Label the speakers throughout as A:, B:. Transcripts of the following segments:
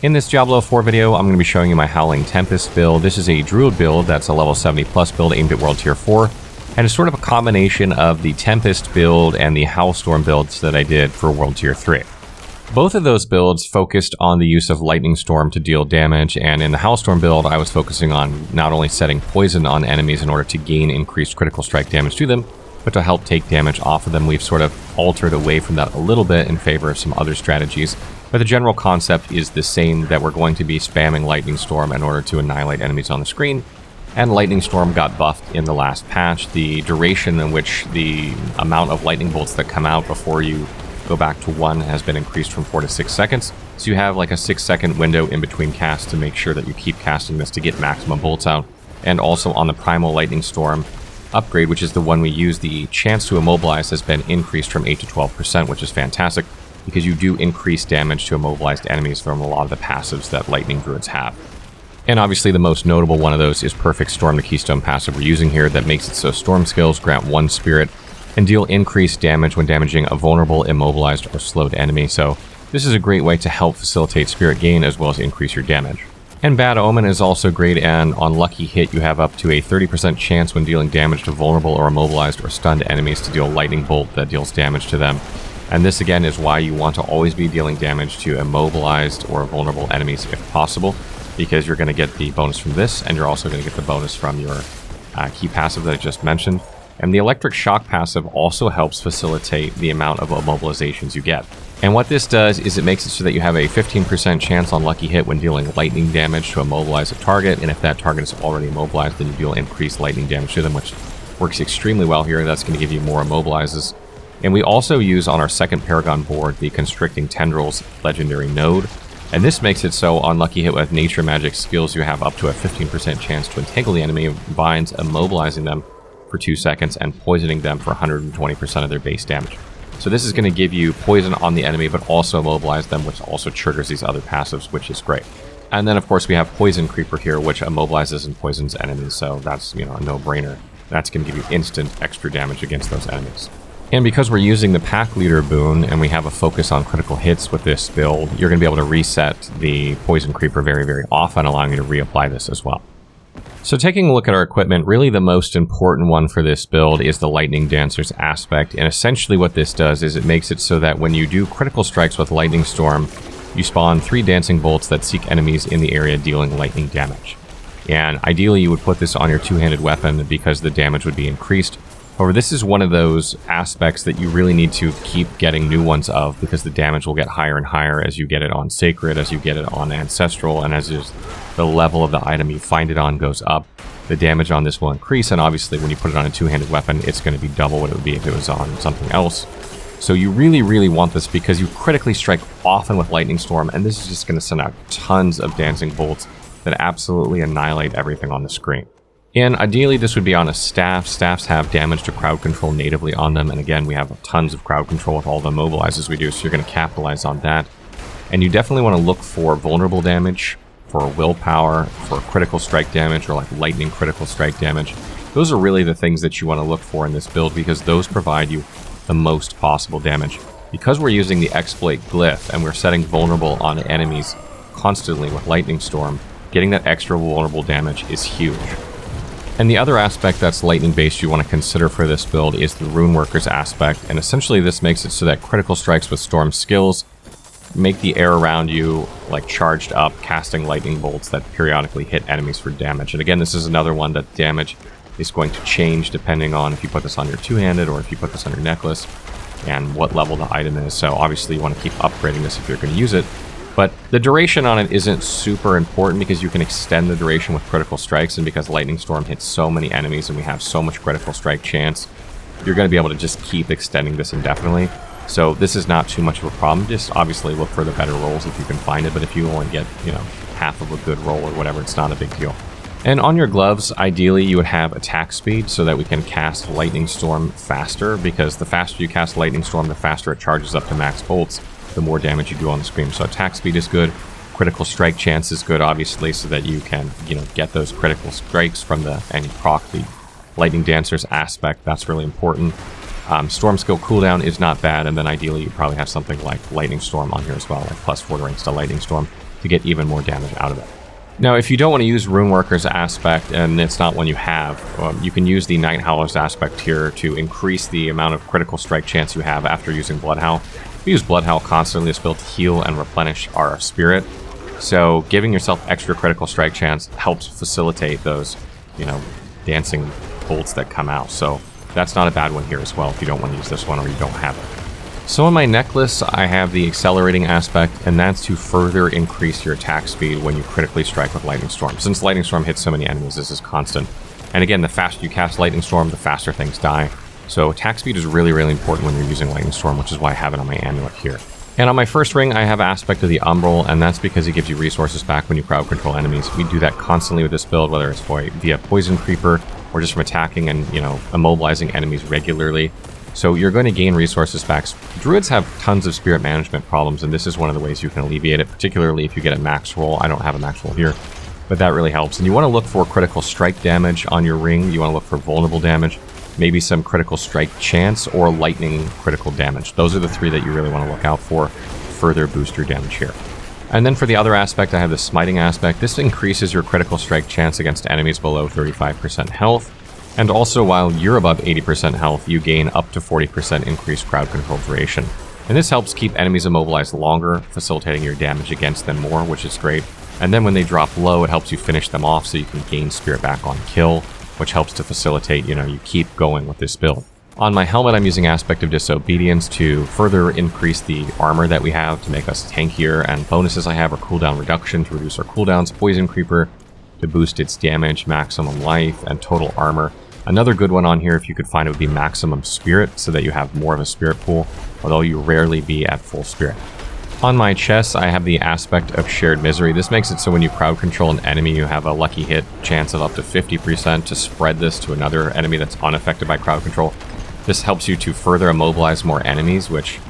A: In this Diablo 4 video, I'm going to be showing you my Howling Tempest build. This is a Druid build that's a level 70 plus build aimed at World Tier 4, and it's sort of a combination of the Tempest build and the Howlstorm builds that I did for World Tier 3. Both of those builds focused on the use of Lightning Storm to deal damage, and in the Howlstorm build, I was focusing on not only setting poison on enemies in order to gain increased critical strike damage to them, but to help take damage off of them. We've sort of altered away from that a little bit in favor of some other strategies. But the general concept is the same, that we're going to be spamming Lightning Storm in order to annihilate enemies on the screen. And Lightning Storm got buffed in the last patch. The duration in which the amount of lightning bolts that come out before you go back to 1 has been increased from 4 to 6 seconds. So you have like a 6-second window in between casts to make sure that you keep casting this to get maximum bolts out. And also on the Primal Lightning Storm upgrade, which is the one we use, the chance to immobilize has been increased from 8 to 12%, which is fantastic, because you do increase damage to immobilized enemies from a lot of the passives that Lightning Druids have. And obviously the most notable one of those is Perfect Storm, the keystone passive we're using here, that makes it so Storm skills grant 1 spirit and deal increased damage when damaging a vulnerable, immobilized, or slowed enemy. So this is a great way to help facilitate spirit gain as well as increase your damage. And Bad Omen is also great, and on Lucky Hit you have up to a 30% chance when dealing damage to vulnerable or immobilized or stunned enemies to deal Lightning Bolt that deals damage to them. And this again is why you want to always be dealing damage to immobilized or vulnerable enemies if possible, because you're going to get the bonus from this, and you're also going to get the bonus from your key passive that I just mentioned. And the Electric Shock passive also helps facilitate the amount of immobilizations you get. And what this does is it makes it so that you have a 15% chance on Lucky Hit when dealing lightning damage to immobilize a target, and if that target is already immobilized, then you deal increased lightning damage to them, which works extremely well here. That's going to give you more immobilizes. And we also use on our second Paragon board the Constricting Tendrils legendary node. And this makes it so on Lucky Hit with nature magic skills, you have up to a 15% chance to entangle the enemy vines, immobilizing them for 2 seconds and poisoning them for 120% of their base damage. So this is going to give you poison on the enemy, but also immobilize them, which also triggers these other passives, which is great. And then of course we have Poison Creeper here, which immobilizes and poisons enemies. So that's, a no-brainer. That's going to give you instant extra damage against those enemies. And because we're using the Pack Leader boon and we have a focus on critical hits with this build, you're going to be able to reset the Poison Creeper very, very often, allowing you to reapply this as well. So taking a look at our equipment, really the most important one for this build is the Lightning Dancers aspect. And essentially what this does is it makes it so that when you do critical strikes with Lightning Storm, you spawn 3 dancing bolts that seek enemies in the area dealing lightning damage. And ideally you would put this on your two-handed weapon because the damage would be increased. However, this is one of those aspects that you really need to keep getting new ones of, because the damage will get higher and higher as you get it on Sacred, as you get it on Ancestral, and as the level of the item you find it on goes up, the damage on this will increase, and obviously when you put it on a two-handed weapon, it's going to be double what it would be if it was on something else. So you really, really want this because you critically strike often with Lightning Storm, and this is just going to send out tons of dancing bolts that absolutely annihilate everything on the screen. And ideally this would be on a staff. Staffs have damage to crowd control natively on them, and again we have tons of crowd control with all the mobilizes we do, so you're going to capitalize on that. And you definitely want to look for vulnerable damage, for willpower, for critical strike damage, or like lightning critical strike damage. Those are really the things that you want to look for in this build, because those provide you the most possible damage. Because we're using the exploit glyph and we're setting vulnerable on enemies constantly with Lightning Storm, getting that extra vulnerable damage is huge. And the other aspect that's lightning based you want to consider for this build is the Runeworkers aspect, and essentially this makes it so that critical strikes with Storm skills make the air around you like charged up, casting lightning bolts that periodically hit enemies for damage. And again, this is another one that damage is going to change depending on if you put this on your two-handed or if you put this on your necklace and what level the item is. So obviously you want to keep upgrading this if you're going to use it. But the duration on it isn't super important because you can extend the duration with critical strikes, and because Lightning Storm hits so many enemies and we have so much critical strike chance, you're going to be able to just keep extending this indefinitely. So this is not too much of a problem. Just obviously look for the better rolls if you can find it, but if you only get, half of a good roll or whatever, it's not a big deal. And on your gloves, ideally you would have attack speed so that we can cast Lightning Storm faster, because the faster you cast Lightning Storm, the faster it charges up to max bolts, the more damage you do on the screen. So attack speed is good. Critical strike chance is good, obviously, so that you can, get those critical strikes from and proc the Lightning Dancers aspect. That's really important. Storm skill cooldown is not bad, and then ideally you probably have something like Lightning Storm on here as well, like +4 ranks to Lightning Storm. to get even more damage out of it. Now, if you don't want to use Runeworker's aspect, and it's not one you have, you can use the Night Howler's aspect here to increase the amount of critical strike chance you have after using Bloodhowl. We use Bloodhowl constantly to build to heal and replenish our spirit, so giving yourself extra critical strike chance helps facilitate those, dancing bolts that come out. So that's not a bad one here as well if you don't want to use this one or you don't have it. So on my necklace, I have the accelerating aspect, and that's to further increase your attack speed when you critically strike with Lightning Storm. Since Lightning Storm hits so many enemies, this is constant. And again, the faster you cast Lightning Storm, the faster things die. So attack speed is really, really important when you're using Lightning Storm, which is why I have it on my amulet here. And on my first ring, I have Aspect of the Umbral, and that's because it gives you resources back when you crowd control enemies. We do that constantly with this build, whether it's via Poison Creeper, or just from attacking and, immobilizing enemies regularly. So you're going to gain resources back. Druids have tons of spirit management problems, and this is one of the ways you can alleviate it, particularly if you get a max roll. I don't have a max roll here, but that really helps. And you want to look for critical strike damage on your ring. You want to look for vulnerable damage, maybe some critical strike chance, or lightning critical damage. Those are the three that you really want to look out for. Further boost your damage here. And then for the other aspect, I have the Smiting aspect. This increases your critical strike chance against enemies below 35% health. And also, while you're above 80% health, you gain up to 40% increased crowd control duration. And this helps keep enemies immobilized longer, facilitating your damage against them more, which is great. And then when they drop low, it helps you finish them off so you can gain spirit back on kill, which helps to facilitate, you keep going with this build. On my helmet, I'm using Aspect of Disobedience to further increase the armor that we have to make us tankier, and bonuses I have are cooldown reduction to reduce our cooldowns, Poison Creeper to boost its damage, maximum life, and total armor. Another good one on here, if you could find it, would be Maximum Spirit, so that you have more of a spirit pool, although you rarely be at full spirit. On my chest, I have the Aspect of Shared Misery. This makes it so when you crowd control an enemy, you have a lucky hit chance of up to 50% to spread this to another enemy that's unaffected by crowd control. This helps you to further immobilize more enemies, which,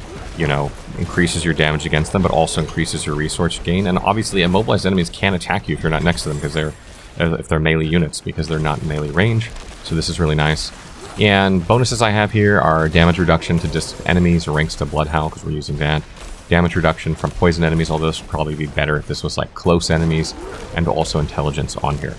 A: increases your damage against them, but also increases your resource gain. And obviously, immobilized enemies can't attack you if you're not next to them, because if they're melee units, because they're not in melee range. So this is really nice. And bonuses I have here are damage reduction to distant enemies, or ranks to Bloodhowl, because we're using that. Damage reduction from poison enemies, although this would probably be better if this was like close enemies, and also intelligence on here.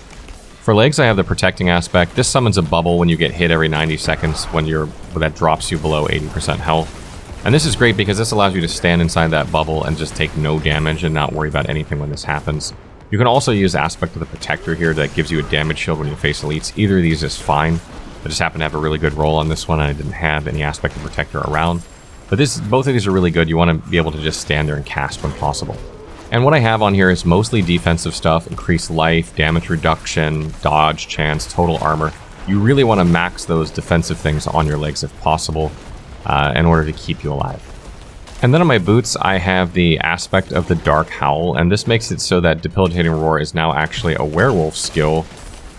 A: For legs, I have the protecting aspect. This summons a bubble when you get hit every 90 seconds that drops you below 80% health. And this is great because this allows you to stand inside that bubble and just take no damage and not worry about anything when this happens. You can also use Aspect of the Protector here that gives you a damage shield when you face elites. Either of these is fine. I just happen to have a really good roll on this one, and I didn't have any Aspect of Protector around. But both of these are really good. You want to be able to just stand there and cast when possible. And what I have on here is mostly defensive stuff, increased life, damage reduction, dodge chance, total armor. You really want to max those defensive things on your legs if possible in order to keep you alive. And then on my boots, I have the Aspect of the Dark Howl, and this makes it so that Debilitating Roar is now actually a werewolf skill,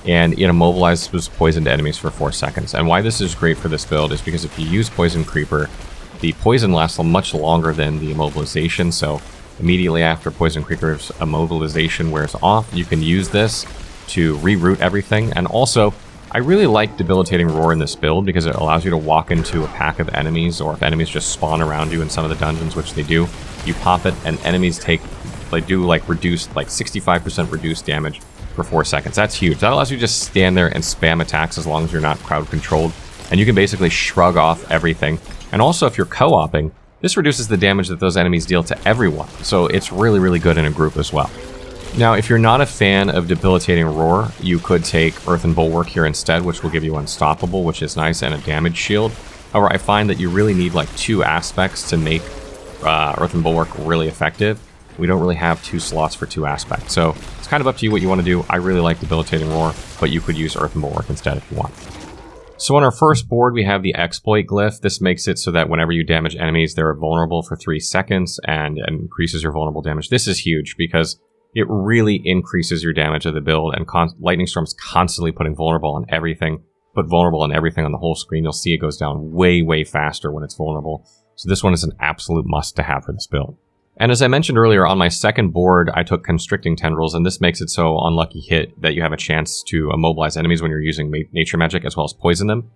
A: and it immobilizes poisoned enemies for 4 seconds. And why this is great for this build is because if you use Poison Creeper, the poison lasts much longer than the immobilization, so immediately after Poison Creeper's immobilization wears off, you can use this to reroute everything. And also, I really like Debilitating Roar in this build because it allows you to walk into a pack of enemies, or if enemies just spawn around you in some of the dungeons, which they do, you pop it and enemies do reduced, 65% reduced damage for 4 seconds. That's huge. That allows you to just stand there and spam attacks as long as you're not crowd controlled, and you can basically shrug off everything. And also, if you're co-oping, this reduces the damage that those enemies deal to everyone, so it's really, really good in a group as well. Now, if you're not a fan of Debilitating Roar, you could take Earthen Bulwark here instead, which will give you Unstoppable, which is nice, and a damage shield. However, I find that you really need 2 aspects to make Earthen Bulwark really effective. We don't really have 2 slots for 2 aspects, so it's kind of up to you what you want to do. I really like Debilitating Roar, but you could use Earthen Bulwark instead if you want. So on our first board, we have the Exploit Glyph. This makes it so that whenever you damage enemies, they're vulnerable for 3 seconds and increases your vulnerable damage. This is huge because it really increases your damage of the build, and Lightning Storm's constantly putting vulnerable on everything. Put vulnerable on everything on the whole screen. You'll see it goes down way, way faster when it's vulnerable. So this one is an absolute must to have for this build. And as I mentioned earlier, on my second board, I took Constricting Tendrils, and this makes it so on Lucky Hit that you have a chance to immobilize enemies when you're using nature magic, as well as poison them.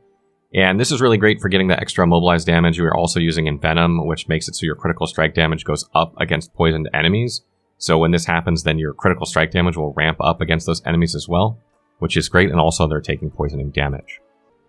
A: And this is really great for getting the extra immobilized damage. You are also using Envenom, which makes it so your critical strike damage goes up against poisoned enemies. So when this happens, then your critical strike damage will ramp up against those enemies as well, which is great, and also they're taking poisoning damage.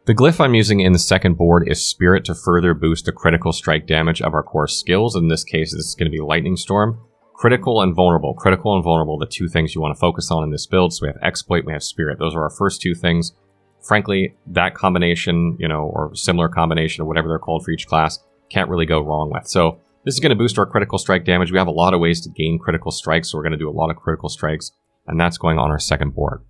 A: The glyph I'm using in the second board is Spirit to further boost the critical strike damage of our core skills. In this case, this is going to be Lightning Storm. Critical and vulnerable. Critical and vulnerable, the two things you want to focus on in this build. So we have Exploit, we have Spirit. Those are our first two things. Frankly, that combination, or similar combination, or whatever they're called for each class, can't really go wrong with. So this is going to boost our critical strike damage. We have a lot of ways to gain critical strikes, so we're going to do a lot of critical strikes, and that's going on our second board.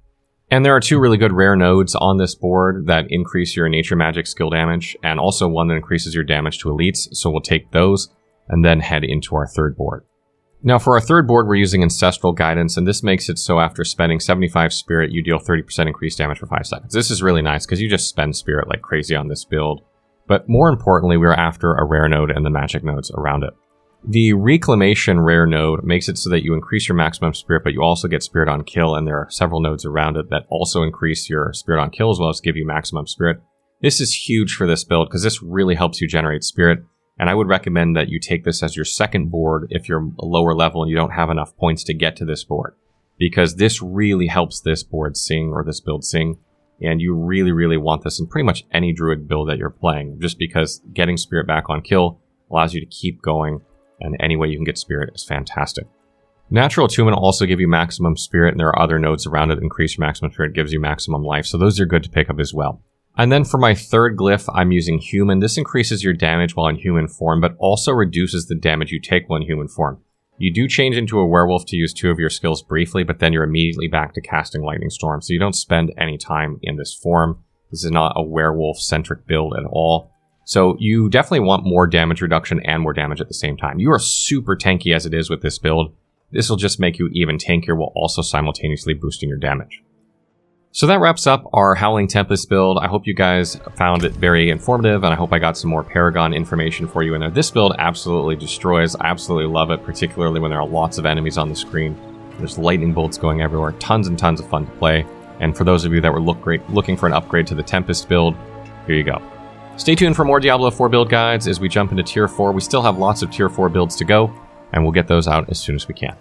A: And there are two really good rare nodes on this board that increase your nature magic skill damage, and also one that increases your damage to elites, so we'll take those and then head into our third board. Now for our third board, we're using Ancestral Guidance, and this makes it so after spending 75 Spirit, you deal 30% increased damage for 5 seconds. This is really nice, because you just spend Spirit like crazy on this build. But more importantly, we're after a rare node and the magic nodes around it. The Reclamation rare node makes it so that you increase your maximum Spirit, but you also get Spirit on Kill, and there are several nodes around it that also increase your Spirit on Kill as well as give you maximum Spirit. This is huge for this build, because this really helps you generate Spirit. And I would recommend that you take this as your second board if you're a lower level and you don't have enough points to get to this board. Because this really helps this board sing, or this build sing. And you really, really want this in pretty much any Druid build that you're playing. Just because getting Spirit back on kill allows you to keep going. And any way you can get Spirit is fantastic. Natural Attunement will also give you maximum Spirit. And there are other nodes around it that increase your maximum Spirit. Gives you maximum life. So those are good to pick up as well. And then for my third glyph, I'm using Human. This increases your damage while in human form, but also reduces the damage you take while in human form. You do change into a werewolf to use 2 of your skills briefly, but then you're immediately back to casting Lightning Storm, so you don't spend any time in this form. This is not a werewolf-centric build at all. So you definitely want more damage reduction and more damage at the same time. You are super tanky as it is with this build. This will just make you even tankier while also simultaneously boosting your damage. So that wraps up our Howling Tempest build. I hope you guys found it very informative, and I hope I got some more Paragon information for you in there. This build absolutely destroys. I absolutely love it, particularly when there are lots of enemies on the screen. There's lightning bolts going everywhere. Tons and tons of fun to play. And for those of you that were looking for an upgrade to the Tempest build, here you go. Stay tuned for more Diablo 4 build guides as we jump into Tier 4. We still have lots of Tier 4 builds to go, and we'll get those out as soon as we can.